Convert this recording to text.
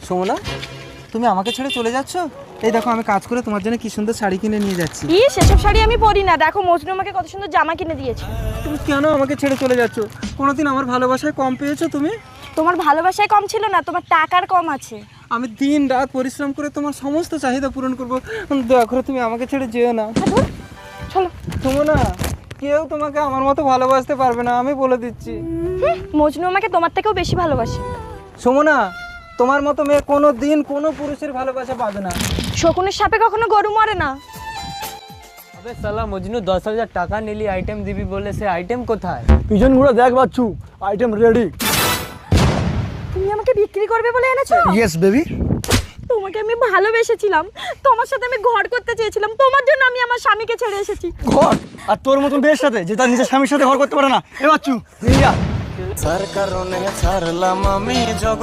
সোমনা, তুমি আমাকে ছেড়ে চলে যাচ্ছ? এই দেখো আমি কাজ করে তোমার জন্য কি সুন্দর শাড়ি কিনে নিয়ে যাচ্ছি। সেসব শাড়ি আমি পরি না। দেখো মজনু আমাকে কত সুন্দর জামা কিনে দিয়েছে। তুমি কেন আমাকে ছেড়ে চলে যাচ্ছ? কোনোদিন আমার ভালোবাসায় কম পেয়েছো তুমি? তোমার ভালোবাসায় কম ছিল না, তোমার টাকার কম আছে। আমি দিন রাত পরিশ্রম করে তোমার সমস্ত চাহিদা পূরণ করবো, দয়া করে তুমি আমাকে ছেড়ে যেও না। চলো। সোমনা, কেউ তোমাকে আমার মতো ভালোবাসতে পারবে না, আমি বলে দিচ্ছি। মজনু আমাকে তোমার থেকেও বেশি ভালোবাসে। সোমনা, তোমার মতো মেয়ে কোনো দিন কোনো পুরুষের ভালোবাসা পাবে না। শকুনের সাপে কখনো গরু মরে না। अबे साला मजनू 10,000 টাকা নিলি আইটেম দিবি বলে, সে আইটেম কোথায়? পিছন ঘুরে দেখ বাচ্চু, আইটেম রেডি। তুমি আমাকে বিক্রি করবে বলে এনেছো? Yes baby. তোমাকে আমি ভালোবেসেছিলাম, তোমার সাথে আমি ঘর করতে চেয়েছিলাম, তোমার জন্য আমি আমার স্বামীকে ছেড়ে এসেছি। ঘর? আর তোর মতন মেয়ের সাথে যে তার নিজের স্বামীর সাথে ঘর করতে পারে না? এ বাচ্চু নিয়ে যা। তার কারণে ছাড়লাম আমি জগৎ।